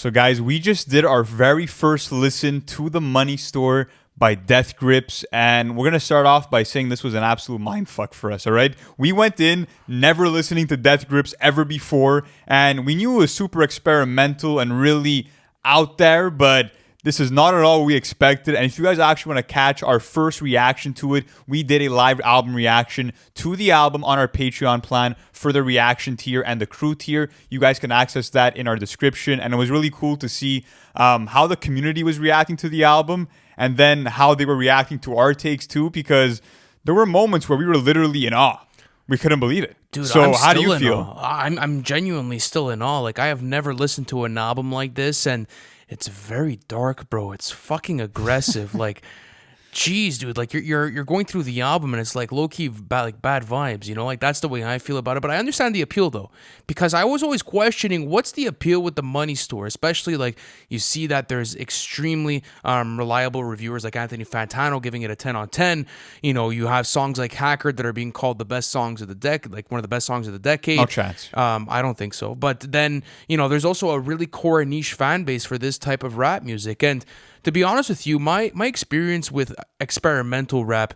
So, guys, we just did our very first listen to The Money Store by Death Grips, and we're going to start off by saying this was an absolute mindfuck for us, all right? We went in never listening to Death Grips ever before, and we knew it was super experimental and really out there, but this is not at all what we expected. And if you guys actually want to catch our first reaction to it, we did a live album reaction to the album on our Patreon plan for the reaction tier and the crew tier. You guys can access that in our description. And it was really cool to see how the community was reacting to the album and then how they were reacting to our takes too, because there were moments where we were literally in awe. We couldn't believe it. Dude, so I'm how do still you in feel? awe. I'm genuinely still in awe. Like, I have never listened to an album like this, and it's very dark, bro. It's fucking aggressive. Like, jeez, dude. Like, you're going through the album, and it's like low key bad vibes. You know, like that's the way I feel about it. But I understand the appeal though, because I was always questioning what's the appeal with The Money Store, especially like you see that there's extremely reliable reviewers like Anthony Fantano giving it a 10 on 10. You know, you have songs like Hacker that are being called the best songs of the decade, like one of the best songs of the decade. No chance. I don't think so. But then, you know, there's also a really core niche fan base for this type of rap music. And to be honest with you, my experience with experimental rap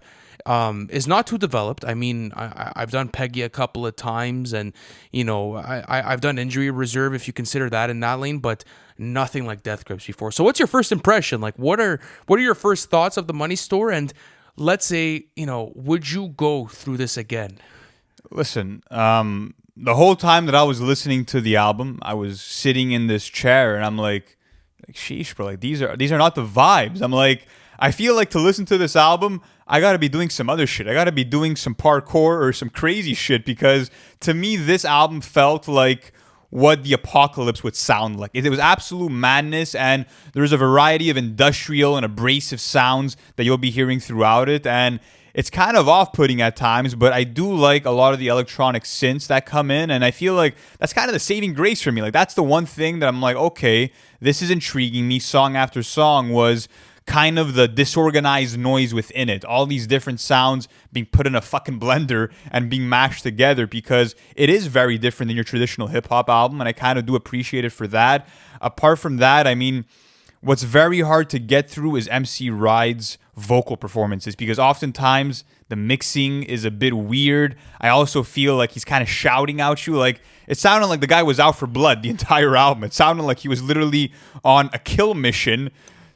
is not too developed. I mean, I've done Peggy a couple of times, and you know, I've done Injury Reserve if you consider that in that lane, but nothing like Death Grips before. So, what's your first impression? Like, what are your first thoughts of The Money Store? And let's say, you know, would you go through this again? Listen, the whole time that I was listening to the album, I was sitting in this chair, and I'm like, sheesh, bro, like these are not the vibes. I'm like, I feel like to listen to this album, I gotta be doing some other shit. I gotta be doing some parkour or some crazy shit, because to me, this album felt like what the apocalypse would sound like. It was absolute madness, and there's a variety of industrial and abrasive sounds that you'll be hearing throughout it, and it's kind of off-putting at times, but I do like a lot of the electronic synths that come in, and I feel like that's kind of the saving grace for me. Like, that's the one thing that I'm like, okay, this is intriguing me. Song after song was kind of the disorganized noise within it. All these different sounds being put in a fucking blender and being mashed together, because it is very different than your traditional hip-hop album, and I kind of do appreciate it for that. Apart from that, I mean, what's very hard to get through is MC Ride's vocal performances, because oftentimes the mixing is a bit weird. I also feel like he's kind of shouting at you. Like, it sounded like the guy was out for blood the entire album. It sounded like he was literally on a kill mission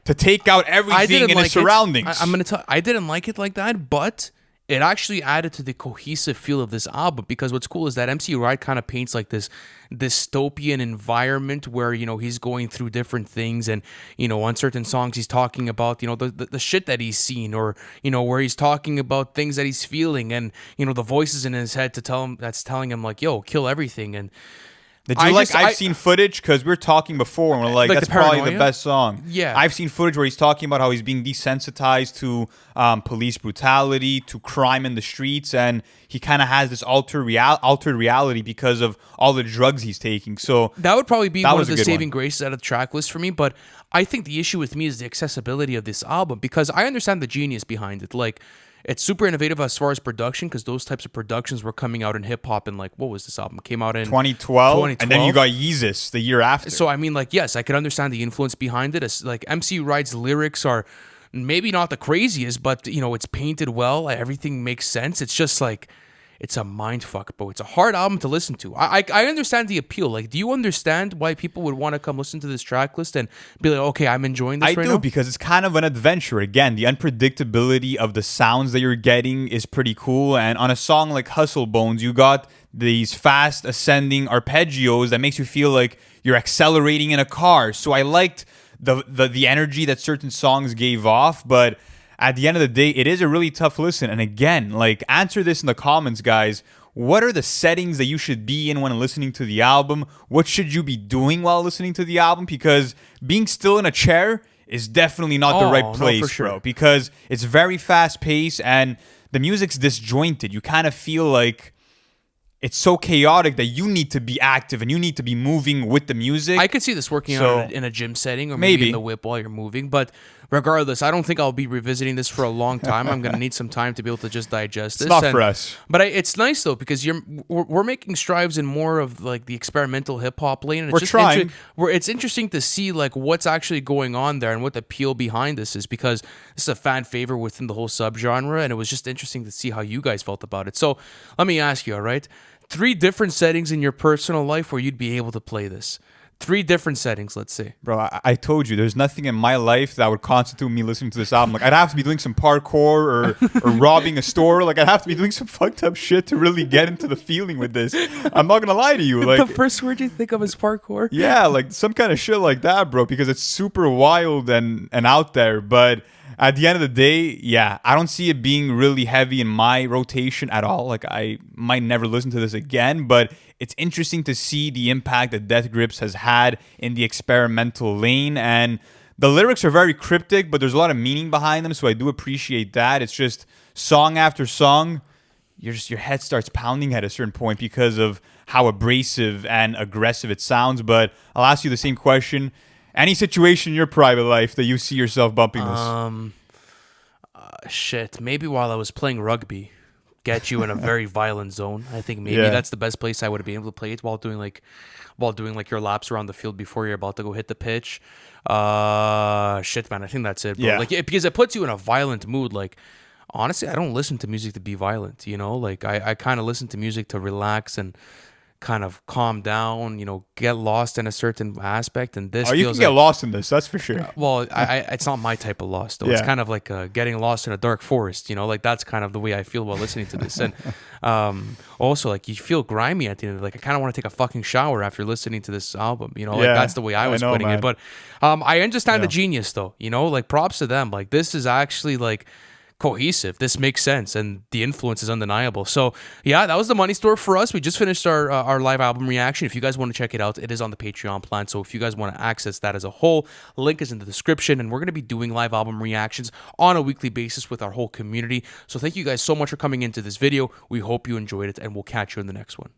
to take out everything in his surroundings. I'm going to tell I didn't like it like that, but it actually added to the cohesive feel of this album, because what's cool is that MC Ride kind of paints like this dystopian environment where, you know, he's going through different things, and, you know, on certain songs he's talking about, you know, the shit that he's seen, or, you know, where he's talking about things that he's feeling, and, you know, the voices in his head that's telling him like, yo, kill everything. And did you I've seen footage, because we're talking before and we're like that's probably the best song. Yeah. I've seen footage where he's talking about how he's being desensitized to police brutality, to crime in the streets, and he kind of has this altered reality because of all the drugs he's taking. So that would probably be one of the saving graces out of the track list for me. But I think the issue with me is the accessibility of this album, because I understand the genius behind it. Like, it's super innovative as far as production, because those types of productions were coming out in hip hop in, like, what was this album? Came out in 2012, and then you got Yeezus the year after. So I mean, like, yes, I could understand the influence behind it. As, like, MC Ride's lyrics are maybe not the craziest, but, you know, it's painted well. Everything makes sense. It's just like, it's a mind fuck, bro. It's a hard album to listen to. I understand the appeal. Like, do you understand why people would want to come listen to this track list and be like, okay, I'm enjoying this right now? I do, because it's kind of an adventure. Again, the unpredictability of the sounds that you're getting is pretty cool. And on a song like Hustle Bones, you got these fast ascending arpeggios that makes you feel like you're accelerating in a car. So I liked the energy that certain songs gave off, but at the end of the day, it is a really tough listen. And again, like, answer this in the comments, guys. What are the settings that you should be in when listening to the album? What should you be doing while listening to the album? Because being still in a chair is definitely not the right place, bro. Because it's very fast-paced and the music's disjointed. You kind of feel like it's so chaotic that you need to be active and you need to be moving with the music. I could see this working out in a gym setting, or maybe in the whip while you're moving. But regardless, I don't think I'll be revisiting this for a long time. I'm gonna need some time to be able to just digest this. It's not for us. But it's nice though, because we're making strides in more of like the experimental hip hop lane. And We're trying. it's interesting to see like what's actually going on there and what the appeal behind this is, because this is a fan favorite within the whole subgenre, and it was just interesting to see how you guys felt about it. So let me ask you, all right, 3 different settings in your personal life where you'd be able to play this. 3 different settings, let's say. Bro, I told you, there's nothing in my life that would constitute me listening to this album. Like, I'd have to be doing some parkour or robbing a store. Like, I'd have to be doing some fucked up shit to really get into the feeling with this. I'm not gonna lie to you. Like, The first word you think of is parkour. yeah, like some kind of shit like that, bro, because it's super wild and out there. But at the end of the day, yeah, I don't see it being really heavy in my rotation at all. Like, I might never listen to this again, but it's interesting to see the impact that Death Grips has had in the experimental lane. And the lyrics are very cryptic, but there's a lot of meaning behind them, so I do appreciate that. It's just song after song, your head starts pounding at a certain point because of how abrasive and aggressive it sounds. But I'll ask you the same question. Any situation in your private life that you see yourself bumping this? Shit, maybe while I was playing rugby, get you in a very violent zone. I think maybe Yeah. that's the best place I would have been able to play it while doing like your laps around the field before you're about to go hit the pitch. Shit, man, I think that's it, bro. Yeah. Like, because it puts you in a violent mood. Like, honestly, I don't listen to music to be violent, you know? Like, I kind of listen to music to relax and kind of calm down, you know, get lost in a certain aspect. And this Oh, you feels can get like, lost in this, that's for sure. well, it's not my type of lost though. It's Yeah. kind of like getting lost in a dark forest, you know, like that's kind of the way I feel while listening to this. And also, like, you feel grimy at the end of it. Like, I kind of want to take a fucking shower after listening to this album, you know, like Yeah, that's the way I was I know, putting man. it. But I understand the Yeah. genius though, you know, like props to them. Like, this is actually like cohesive. This makes sense, and the influence is undeniable. So yeah, that was the Money Store for us. We just finished our live album reaction. If you guys want to check it out, it is on the Patreon plan. So if you guys want to access that as a whole, link is in the description. And we're going to be doing live album reactions on a weekly basis with our whole community. So thank you guys so much for coming into this video. We hope you enjoyed it, and we'll catch you in the next one.